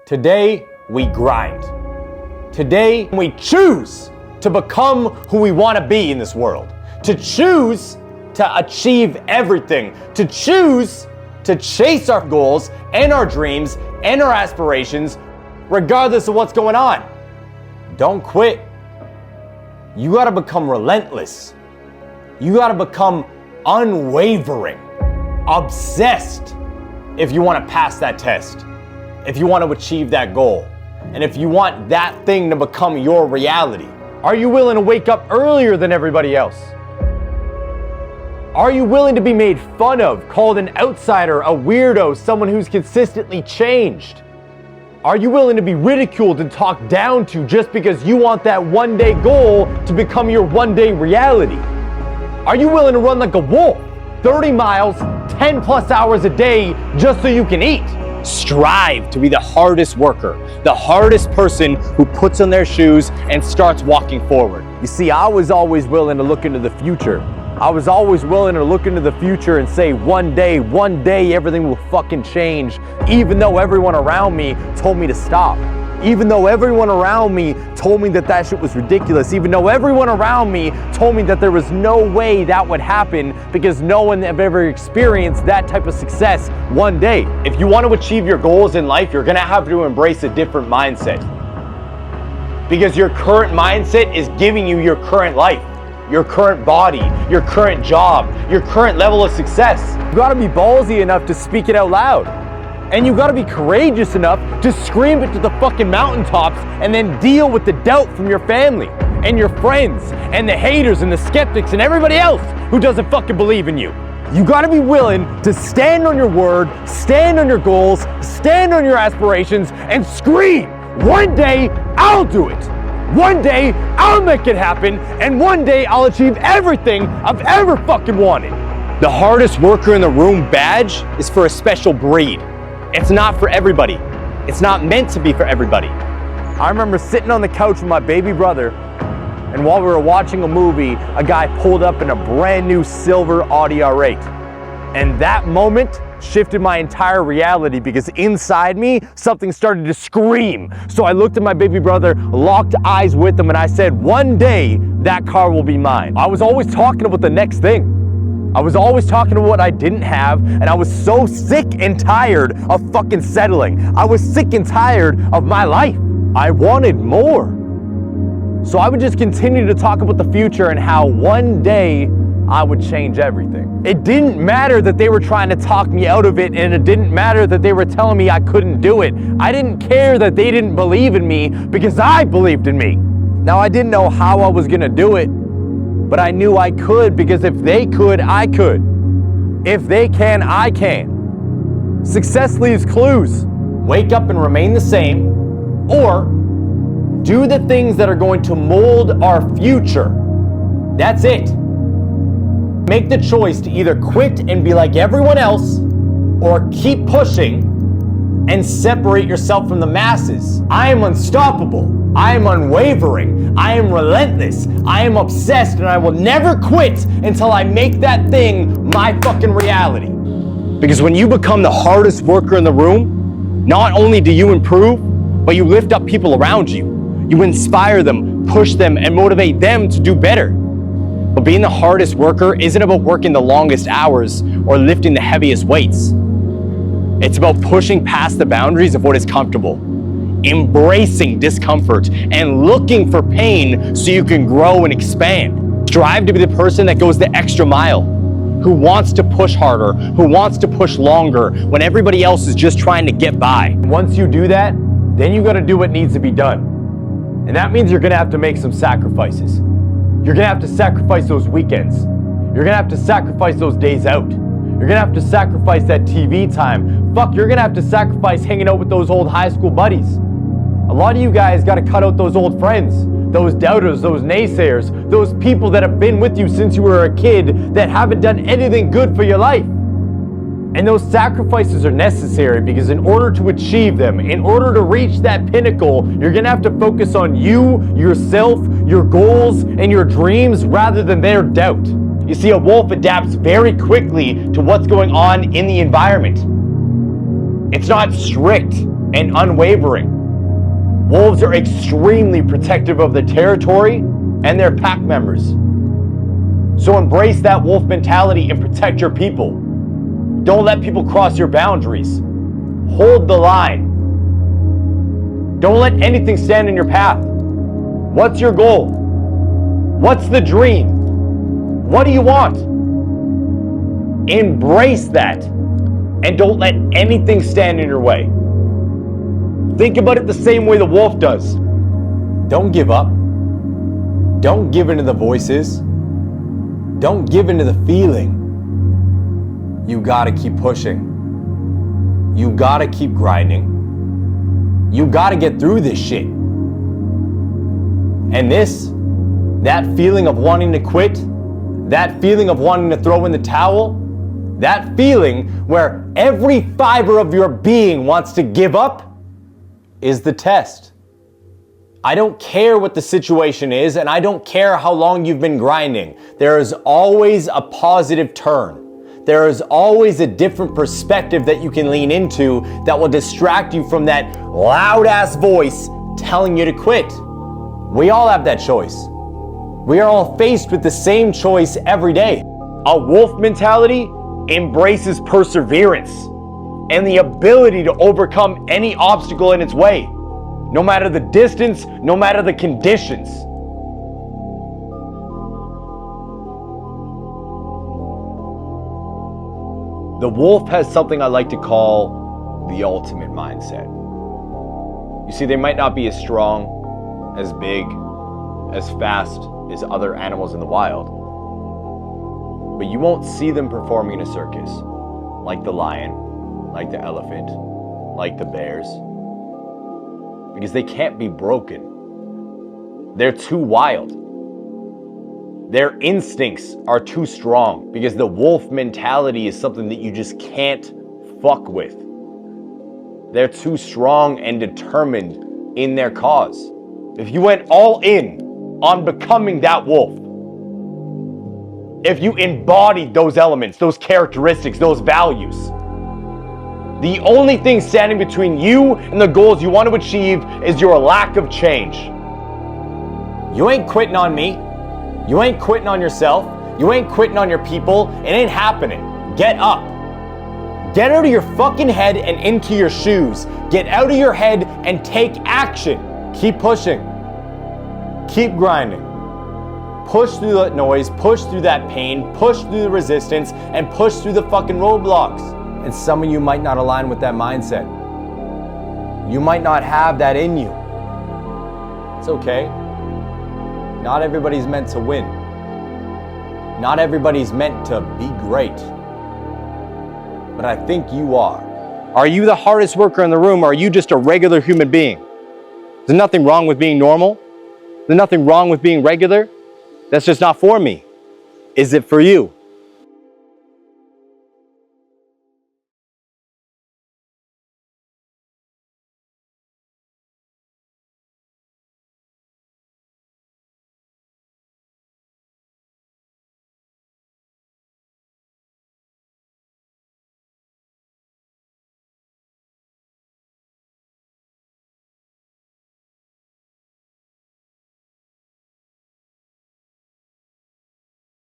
Today, we grind. Today, we choose to become who we want to be in this world. To choose to achieve everything. To choose to chase our goals and our dreams and our aspirations, regardless of what's going on. Don't quit. You gotta become relentless. You gotta become unwavering, obsessed if you wanna pass that test, if you want to achieve that goal, and if you want that thing to become your reality. Are you willing to wake up earlier than everybody else? Are you willing to be made fun of, called an outsider, a weirdo, someone who's consistently changed? Are you willing to be ridiculed and talked down to just because you want that one-day goal to become your one-day reality? Are you willing to run like a wolf, 30 miles, 10 plus hours a day just so you can eat? Strive to be the hardest worker, the hardest person who puts on their shoes and starts walking forward. You see, I was always willing to look into the future. I was always willing to look into the future and say, one day, everything will fucking change, even though everyone around me told me to stop. Even though everyone around me told me that shit was ridiculous. Even though everyone around me told me that there was no way that would happen because no one had ever experienced that type of success one day. If you want to achieve your goals in life, you're gonna have to embrace a different mindset. Because your current mindset is giving you your current life, your current body, your current job, your current level of success. You gotta be ballsy enough to speak it out loud. And you gotta be courageous enough to scream it to the fucking mountaintops and then deal with the doubt from your family and your friends and the haters and the skeptics and everybody else who doesn't fucking believe in you. You gotta be willing to stand on your word, stand on your goals, stand on your aspirations, and scream, one day I'll do it. One day I'll make it happen, and one day I'll achieve everything I've ever fucking wanted. The hardest worker in the room badge is for a special breed. It's not for everybody. It's not meant to be for everybody. I remember sitting on the couch with my baby brother, and while we were watching a movie, a guy pulled up in a brand new silver Audi R8. And that moment shifted my entire reality because inside me, something started to scream. So I looked at my baby brother, locked eyes with him, and I said, one day, that car will be mine. I was always talking about the next thing. I was always talking about what I didn't have, and I was so sick and tired of fucking settling. I was sick and tired of my life. I wanted more. So I would just continue to talk about the future and how one day I would change everything. It didn't matter that they were trying to talk me out of it, and it didn't matter that they were telling me I couldn't do it. I didn't care that they didn't believe in me because I believed in me. Now, I didn't know how I was gonna do it, but I knew I could because if they could, I could. If they can, I can. Success leaves clues. Wake up and remain the same, or do the things that are going to mold our future. That's it. Make the choice to either quit and be like everyone else, or keep pushing and separate yourself from the masses. I am unstoppable. I am unwavering. I am relentless. I am obsessed, and I will never quit until I make that thing my fucking reality. Because when you become the hardest worker in the room, not only do you improve, but you lift up people around you. You inspire them, push them, and motivate them to do better. But being the hardest worker isn't about working the longest hours or lifting the heaviest weights. It's about pushing past the boundaries of what is comfortable, embracing discomfort, and looking for pain so you can grow and expand. Strive to be the person that goes the extra mile, who wants to push harder, who wants to push longer when everybody else is just trying to get by. Once you do that, then you gotta do what needs to be done. And that means you're gonna have to make some sacrifices. You're gonna have to sacrifice those weekends. You're gonna have to sacrifice those days out. You're gonna have to sacrifice that TV time. Fuck, you're gonna have to sacrifice hanging out with those old high school buddies. A lot of you guys gotta cut out those old friends, those doubters, those naysayers, those people that have been with you since you were a kid that haven't done anything good for your life. And those sacrifices are necessary because in order to achieve them, in order to reach that pinnacle, you're gonna have to focus on you, yourself, your goals, and your dreams rather than their doubt. You see, a wolf adapts very quickly to what's going on in the environment. It's not strict. and unwavering. Wolves are extremely protective of their territory and their pack members. So embrace that wolf mentality and protect your people. Don't let people cross your boundaries. Hold the line. Don't let anything stand in your path. What's your goal? What's the dream? What do you want? Embrace that and don't let anything stand in your way. Think about it the same way the wolf does. Don't give up. Don't give in to the voices. Don't give in to the feeling. You gotta keep pushing. You gotta keep grinding. You gotta get through this shit. And that feeling of wanting to quit, that feeling of wanting to throw in the towel, that feeling where every fiber of your being wants to give up is the test. I don't care what the situation is, and I don't care how long you've been grinding. There is always a positive turn. There is always a different perspective that you can lean into that will distract you from that loud ass voice telling you to quit. We all have that choice. We are all faced with the same choice every day. A wolf mentality embraces perseverance and the ability to overcome any obstacle in its way, no matter the distance, no matter the conditions. The wolf has something I like to call the ultimate mindset. You see, they might not be as strong, as big, as fast as other animals in the wild, but you won't see them performing in a circus, like the lion, like the elephant, like the bears, because they can't be broken. They're too wild. Their instincts are too strong because the wolf mentality is something that you just can't fuck with. They're too strong and determined in their cause. If you went all in on becoming that wolf, if you embodied those elements, those characteristics, those values, the only thing standing between you and the goals you want to achieve is your lack of change. You ain't quitting on me. You ain't quitting on yourself. You ain't quitting on your people. It ain't happening. Get up. Get out of your fucking head and into your shoes. Get out of your head and take action. Keep pushing. Keep grinding. Push through that noise, push through that pain, push through the resistance, and push through the fucking roadblocks. And some of you might not align with that mindset. You might not have that in you. It's okay. Not everybody's meant to win. Not everybody's meant to be great. But I think you are. Are you the hardest worker in the room, or are you just a regular human being? There's nothing wrong with being normal. There's nothing wrong with being regular. That's just not for me. Is it for you?